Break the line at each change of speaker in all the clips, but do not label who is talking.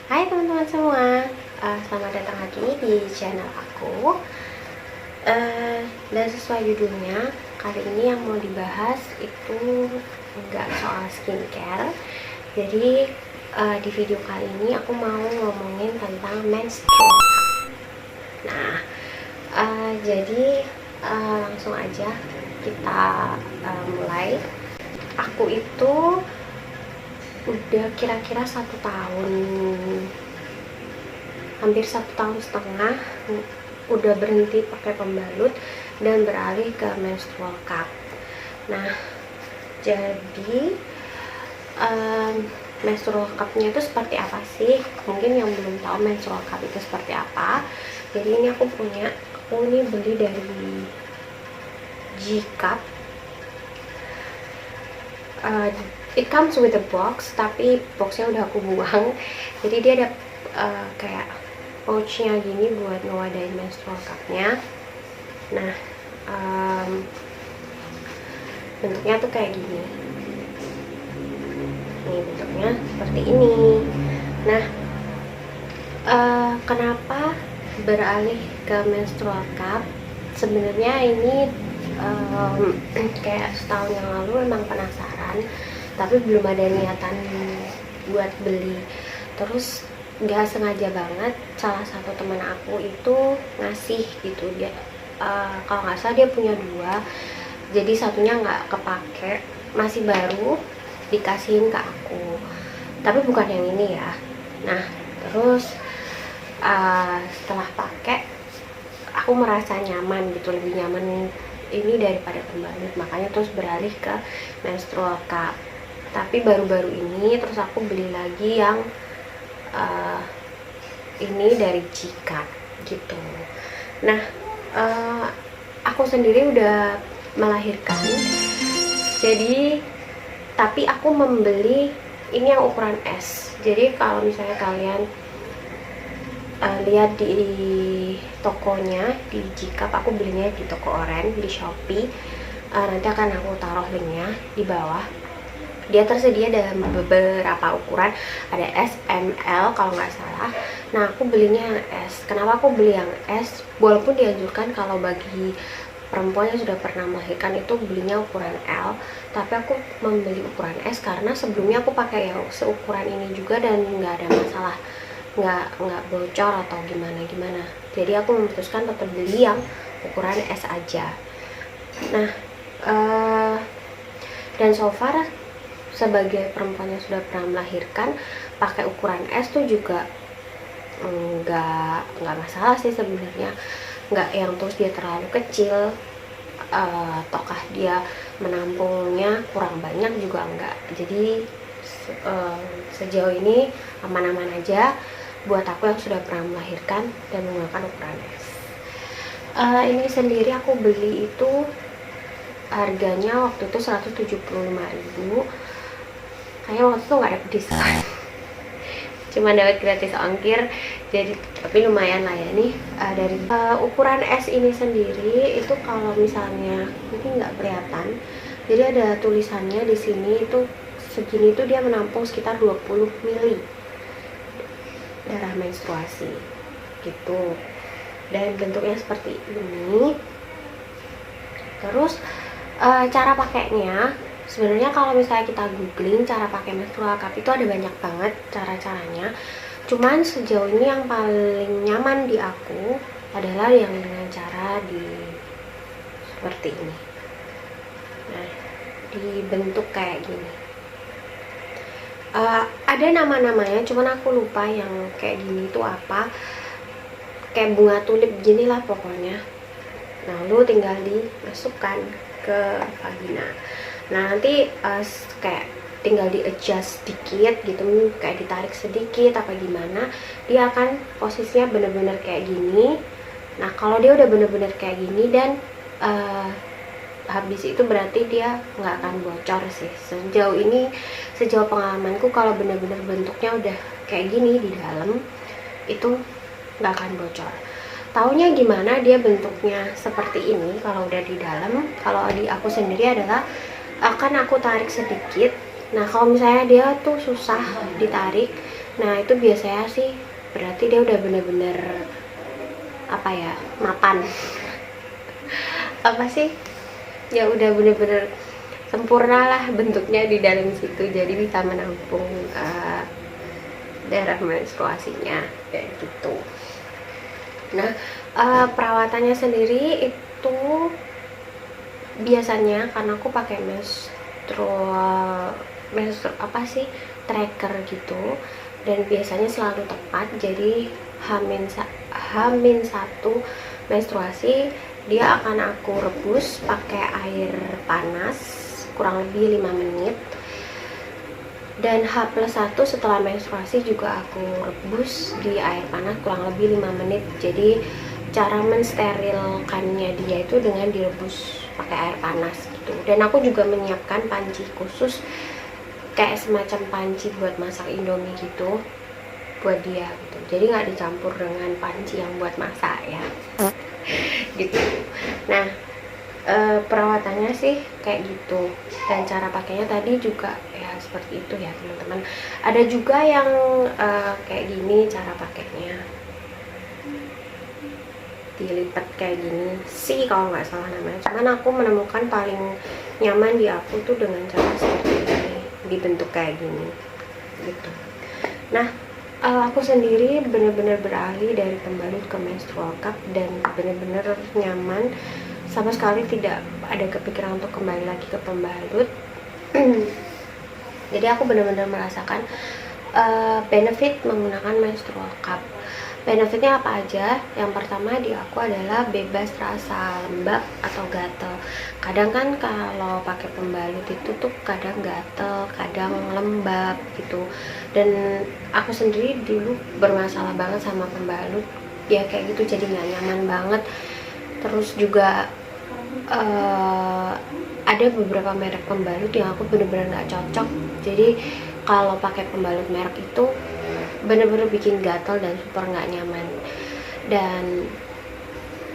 Hai teman-teman semua, selamat datang lagi di channel aku. Dan sesuai judulnya, kali ini yang mau dibahas itu nggak soal skincare. Jadi di video kali ini aku mau ngomongin tentang menstrual cup. Nah, jadi langsung aja kita mulai. Aku itu udah kira-kira 1 tahun, hampir 1,5 tahun udah berhenti pakai pembalut dan beralih ke menstrual cup. Nah, jadi menstrual cupnya itu seperti apa sih? Mungkin yang belum tahu menstrual cup itu seperti apa. Jadi ini aku ini beli dari G-Cup. It comes with a box, tapi boxnya udah aku buang. Jadi dia ada kayak pouchnya gini buat ngewadain menstrual cupnya. Nah, bentuknya tuh kayak gini. Nih bentuknya seperti ini. Nah, kenapa beralih ke menstrual cup? Sebenarnya ini kayak setahun yang lalu emang penasaran, tapi belum ada niatan buat beli. Terus nggak sengaja banget salah satu teman aku itu ngasih gitu. Dia kalau nggak salah dia punya 2, jadi satunya nggak kepake, masih baru, dikasihin ke aku, tapi bukan yang ini ya. Nah, terus setelah pakai aku merasa nyaman gitu, lebih nyaman ini daripada pembalut, makanya terus beralih ke menstrual cup. Tapi baru-baru ini terus aku beli lagi yang ini dari G-Cup gitu. Nah, aku sendiri udah melahirkan, jadi tapi aku membeli ini yang ukuran S. Jadi kalau misalnya kalian lihat di tokonya di G-Cup, aku belinya di toko Oren di Shopee. Nanti akan aku taruh linknya di bawah. Dia tersedia dalam beberapa ukuran, ada S, M, L kalau nggak salah. Nah, aku belinya yang S. Kenapa aku beli yang S? Walaupun dianjurkan kalau bagi perempuan yang sudah pernah melahirkan itu belinya ukuran L, tapi aku membeli ukuran S karena sebelumnya aku pakai yang seukuran ini juga dan nggak ada masalah, nggak bocor atau gimana. Jadi aku memutuskan tetap beli yang ukuran S aja. Nah, dan so far sebagai perempuan yang sudah pernah melahirkan, pakai ukuran S tuh juga nggak masalah sih sebenarnya. Nggak yang terus dia terlalu kecil, ataukah dia menampungnya kurang banyak juga enggak. Jadi sejauh ini aman-aman aja buat aku yang sudah pernah melahirkan dan menggunakan ukuran S. Ini sendiri aku beli itu harganya waktu itu 175.000. Kayaknya waktu itu nggak dapet diskon, cuma dapat gratis ongkir, jadi tapi lumayan lah ya nih. Dari ukuran S ini sendiri itu kalau misalnya ini nggak kelihatan, jadi ada tulisannya di sini itu segini tuh dia menampung sekitar 20 ml darah menstruasi gitu, dan bentuknya seperti ini. Terus cara pakainya, sebenarnya kalau misalnya kita googling cara pakai menstrual cup itu ada banyak banget cara-caranya. Cuman sejauh ini yang paling nyaman di aku adalah yang dengan cara seperti ini. Nah, dibentuk kayak gini. Ada nama-namanya, cuman aku lupa yang kayak gini itu apa. Kayak bunga tulip gini lah pokoknya. Lalu tinggal dimasukkan ke vagina. Nah, nanti kayak tinggal di adjust sedikit gitu, kayak ditarik sedikit apa gimana, dia akan posisinya bener-bener kayak gini. Nah, kalau dia udah bener-bener kayak gini dan habis itu berarti dia nggak akan bocor sih. Sejauh pengalamanku, kalau bener-bener bentuknya udah kayak gini di dalam itu nggak akan bocor. Taunya gimana dia bentuknya seperti ini kalau udah di dalam? Kalau di aku sendiri adalah akan aku tarik sedikit. Nah, kalau misalnya dia tuh susah ditarik, Nah itu biasanya sih berarti dia udah bener-bener apa ya, mapan apa sih ya, udah bener-bener sempurna lah bentuknya di dalam situ, jadi bisa menampung darah menstruasinya kayak gitu. Nah perawatannya sendiri itu biasanya karena aku pakai menstrual apa sih, tracker gitu, dan biasanya selalu tepat. Jadi Hamin satu menstruasi dia akan aku rebus pakai air panas kurang lebih 5 menit, dan H+1 setelah menstruasi juga aku rebus di air panas kurang lebih 5 menit. Jadi cara mensterilkannya dia itu dengan direbus pakai air panas gitu. Dan aku juga menyiapkan panci khusus kayak semacam panci buat masak indomie gitu buat dia gitu. Jadi nggak dicampur dengan panci yang buat masak ya gitu. Nah perawatannya sih kayak gitu, dan cara pakainya tadi juga ya seperti itu ya teman-teman. Ada juga yang kayak gini cara pakainya, dilipat kayak gini sih kalau nggak salah namanya, cuman aku menemukan paling nyaman di aku tuh dengan cara seperti ini, dibentuk kayak gini gitu. Nah aku sendiri bener-bener beralih dari pembalut ke menstrual cup dan bener-bener nyaman, sama sekali tidak ada kepikiran untuk kembali lagi ke pembalut. Jadi aku benar-benar merasakan benefit menggunakan menstrual cup. Benefitnya apa aja? Yang pertama di aku adalah bebas rasa lembab atau gatel. Kadang kan kalau pakai pembalut itu tuh kadang gatel, kadang lembab gitu. Dan aku sendiri dulu bermasalah banget sama pembalut, ya kayak gitu, jadi nggak nyaman banget. Terus juga ada beberapa merek pembalut yang aku bener-bener nggak cocok. Jadi kalau pakai pembalut merek itu bener-bener bikin gatal dan super nggak nyaman. Dan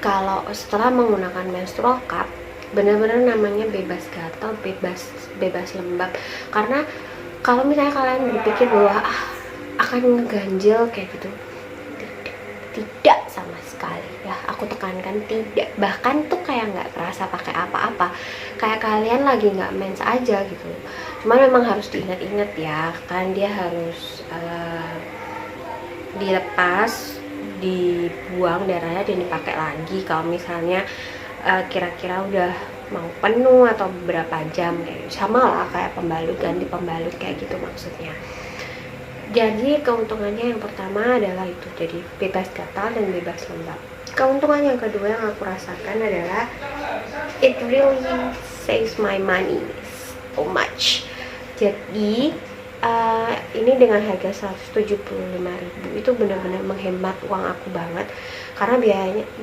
kalau setelah menggunakan menstrual cup, bener-bener namanya bebas gatal, bebas lembab. Karena kalau misalnya kalian berpikir bahwa akan ngeganjel kayak gitu, tidak sama sekali ya, aku tekankan tidak. Bahkan tuh kayak nggak kerasa pakai apa-apa, kayak kalian lagi nggak mens aja gitu. Cuman memang harus diingat-ingat ya, kan dia harus dilepas, dibuang darahnya dan dipakai lagi kalau misalnya kira-kira udah mau penuh atau beberapa jam, kayak sama lah kayak pembalut, ganti pembalut kayak gitu maksudnya. Jadi keuntungannya yang pertama adalah itu, jadi bebas gatal dan bebas lembab. Keuntungan yang kedua yang aku rasakan adalah it really saves my money so much. Jadi ini dengan harga 175.000 itu benar-benar menghemat uang aku banget. Karena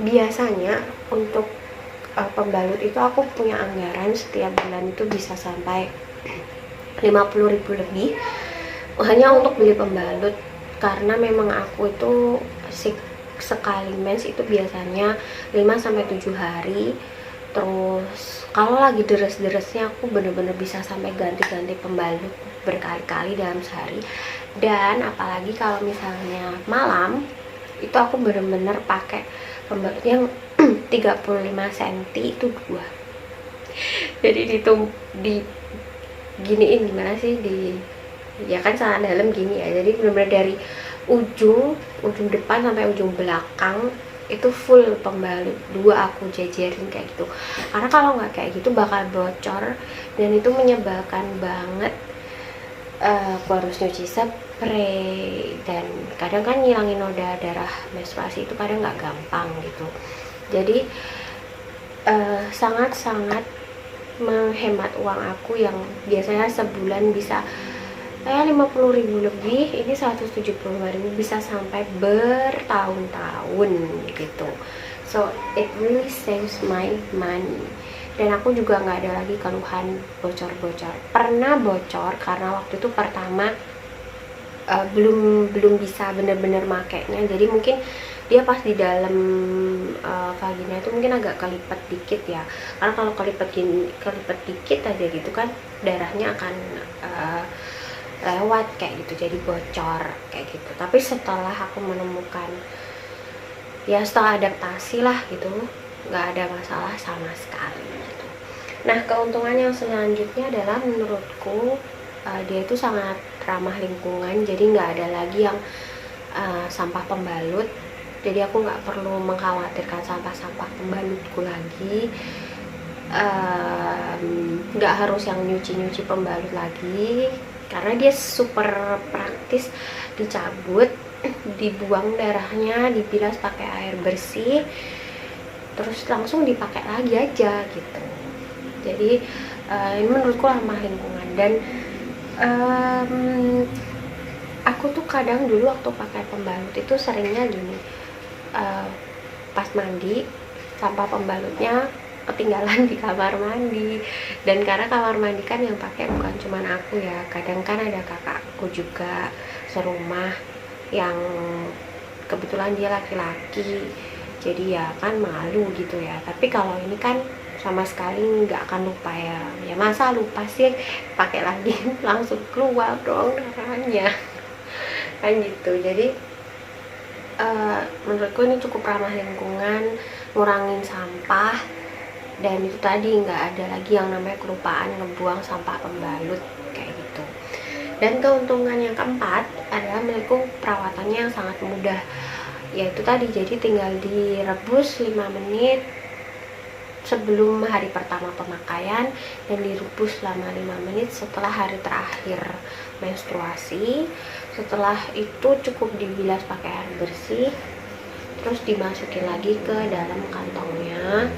biasanya untuk pembalut itu aku punya anggaran setiap bulan itu bisa sampai 50.000 lebih hanya untuk beli pembalut, karena memang aku itu sekali mens itu biasanya 5-7 hari. Terus kalau lagi deres-deresnya aku bener-bener bisa sampai ganti-ganti pembalut berkali-kali dalam sehari. Dan apalagi kalau misalnya malam itu aku bener-bener pakai pembalut yang 35 cm itu 2. Jadi di giniin gimana sih, ya kan celana dalam gini ya, jadi benar-benar dari ujung depan sampai ujung belakang itu full pembalut 2 aku jejerin kayak gitu. Karena kalau nggak kayak gitu bakal bocor dan itu menyebalkan banget. Aku harus nyuci spray, dan kadang kan ngilangin noda darah menstruasi itu kadang nggak gampang gitu. Jadi sangat-sangat menghemat uang aku yang biasanya sebulan bisa 50.000 lebih, ini 175.000 bisa sampai bertahun-tahun gitu. So it really saves my money. Dan aku juga nggak ada lagi keluhan bocor-bocor. Pernah bocor karena waktu itu pertama belum bisa bener-bener makainya, jadi mungkin dia pas di dalam vagina itu mungkin agak kelipet dikit ya. Karena kalau kelipet dikit aja gitu kan darahnya akan lewat kayak gitu, jadi bocor kayak gitu. Tapi setelah aku menemukan, ya setelah adaptasi lah gitu, nggak ada masalah sama sekali gitu. Nah, keuntungan yang selanjutnya adalah menurutku dia itu sangat ramah lingkungan, jadi nggak ada lagi yang sampah pembalut. Jadi aku nggak perlu mengkhawatirkan sampah-sampah pembalutku lagi, nggak harus yang nyuci-nyuci pembalut lagi, karena dia super praktis, dicabut, dibuang darahnya, dibilas pakai air bersih, terus langsung dipakai lagi aja gitu. Jadi ini menurutku ramah lingkungan. Dan aku tuh kadang dulu waktu pakai pembalut itu seringnya gini, pas mandi sampah pembalutnya ketinggalan di kamar mandi. Dan karena kamar mandi kan yang pakai bukan cuman aku ya, kadang kan ada kakakku juga serumah yang kebetulan dia laki-laki, jadi ya kan malu gitu ya. Tapi kalau ini kan sama sekali nggak akan lupa ya masa lupa sih, pakai lagi langsung keluar dong darahnya kan gitu. Jadi menurutku ini cukup ramah lingkungan, ngurangin sampah, dan itu tadi nggak ada lagi yang namanya kelupaan ngebuang sampah pembalut kayak gitu. Dan keuntungan yang keempat adalah menurutku perawatannya yang sangat mudah, yaitu tadi jadi tinggal direbus 5 menit sebelum hari pertama pemakaian dan direbus selama 5 menit setelah hari terakhir menstruasi. Setelah itu cukup dibilas pakai air bersih, terus dimasukin lagi ke dalam kantongnya,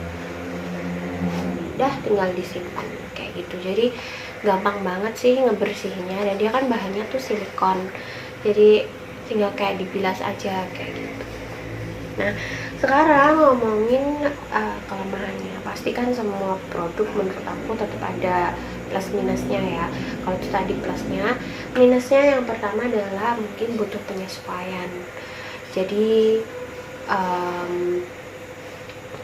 udah tinggal disimpan kayak gitu. Jadi gampang banget sih ngebersihinnya, dan dia kan bahannya tuh silikon, jadi tinggal kayak dibilas aja kayak gitu. Nah, sekarang ngomongin kelemahannya. Pasti kan semua produk menurut aku tetap ada plus minusnya ya. Kalau itu tadi plusnya, minusnya yang pertama adalah mungkin butuh penyesuaian. Jadi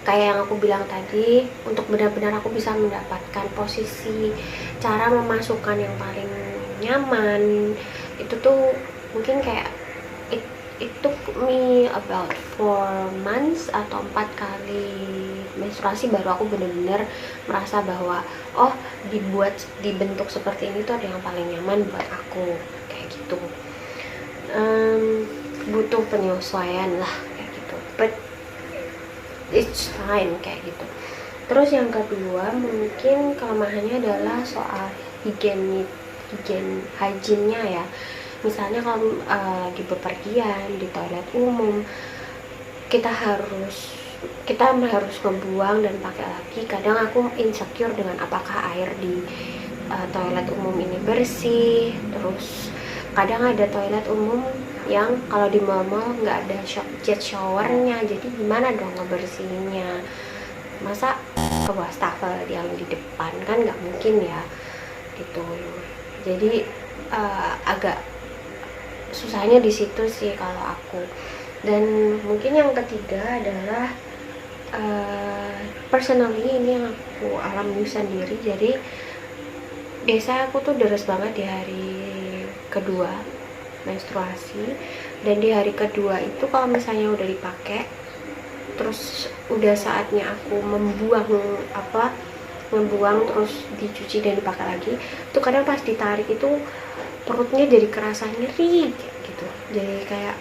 kayak yang aku bilang tadi, untuk benar-benar aku bisa mendapatkan posisi cara memasukkan yang paling nyaman, itu tuh mungkin kayak it took me about 4 months atau 4 kali menstruasi baru aku benar-benar merasa bahwa oh, dibentuk seperti ini tuh ada yang paling nyaman buat aku kayak gitu. Butuh penyesuaian lah kayak gitu, but it's fine kayak gitu. Terus yang kedua mungkin kelemahannya adalah soal hygiene-nya ya. Misalnya kalau lagi bepergian di toilet umum, kita harus ngebuang dan pakai lagi. Kadang aku insecure dengan apakah air di toilet umum ini bersih. Terus kadang ada toilet umum yang kalau di mall-mall nggak ada jet showernya, jadi gimana dong ngebersihinnya? Masa ke wastafel yang di depan, kan nggak mungkin ya gitu. Jadi agak susahnya di situ sih kalau aku. Dan mungkin yang ketiga adalah personally ini yang aku alami sendiri. Jadi biasa aku tuh deres banget di hari kedua menstruasi, dan di hari kedua itu kalau misalnya udah dipakai terus udah saatnya aku membuang terus dicuci dan dipakai lagi, itu kadang pas ditarik itu perutnya jadi kerasa nyeri gitu. Jadi kayak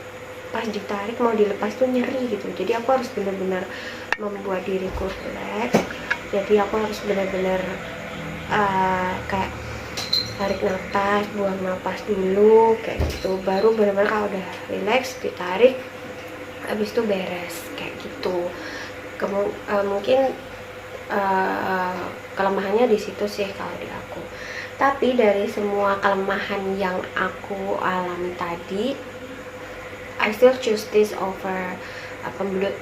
pas ditarik mau dilepas tuh nyeri gitu. Jadi aku harus benar-benar membuat diriku relax. Jadi aku harus benar-benar kayak tarik nafas, buang nafas dulu kayak gitu, baru benar-benar kalau udah relax ditarik, habis itu beres kayak gitu. Mungkin kelemahannya di situ sih kalau di aku. Tapi dari semua kelemahan yang aku alami tadi, I still choose this over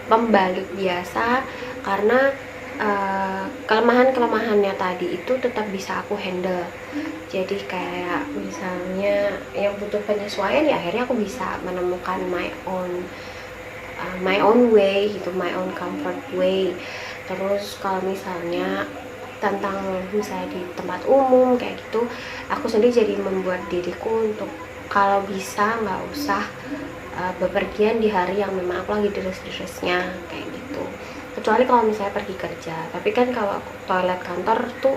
pembalut biasa, karena kelemahannya tadi itu tetap bisa aku handle. Jadi kayak misalnya yang butuh penyesuaian ya akhirnya aku bisa menemukan my own way gitu, my own comfort way. Terus kalau misalnya tentang misalnya di tempat umum kayak gitu, aku sendiri jadi membuat diriku untuk kalau bisa nggak usah bepergian di hari yang memang aku lagi deres-deresnya kayak gitu, kecuali kalau misalnya pergi kerja. Tapi kan kalau toilet kantor tuh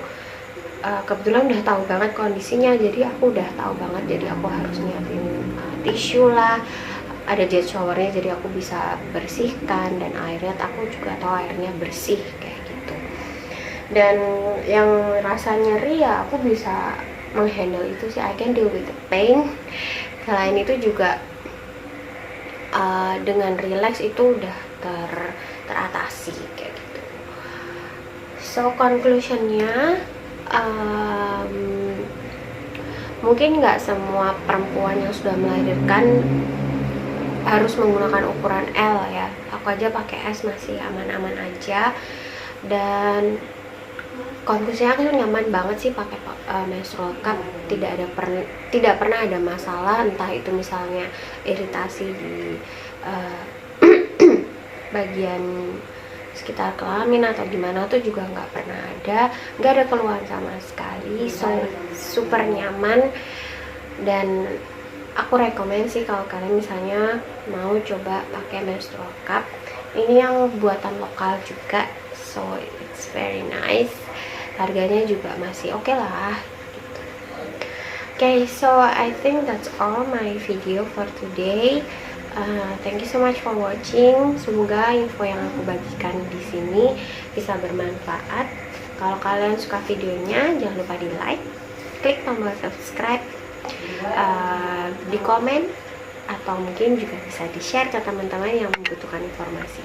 kebetulan udah tahu banget kondisinya, jadi aku udah tahu banget, jadi aku harus nyiapin tisu lah, ada jet showernya jadi aku bisa bersihkan, dan airnya aku juga tahu airnya bersih kayak gitu. Dan yang rasa nyeri ya aku bisa menghandle itu sih, I can deal with the pain. Selain itu juga dengan relax itu udah teratasi kayak gitu. So conclusionnya, mungkin nggak semua perempuan yang sudah melahirkan harus menggunakan ukuran L ya. Aku aja pakai S masih aman-aman aja, dan konklusinya aku nyaman banget sih pakai menstrual cup. Tidak pernah ada masalah, entah itu misalnya iritasi di bagian sekitar kelamin atau gimana tuh juga nggak pernah ada, nggak ada keluhan sama sekali. So super nyaman, dan aku rekomen sih kalau kalian misalnya mau coba pakai menstrual cup. Ini yang buatan lokal juga, so it's very nice. Harganya juga masih oke lah gitu. Okay, so I think that's all my video for today. Thank you so much for watching. Semoga info yang aku bagikan di sini bisa bermanfaat. Kalau kalian suka videonya, jangan lupa di like, klik tombol subscribe, di komen, atau mungkin juga bisa di share ke teman-teman yang membutuhkan informasi.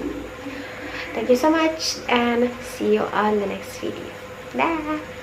Thank you so much and see you on the next video. Dah.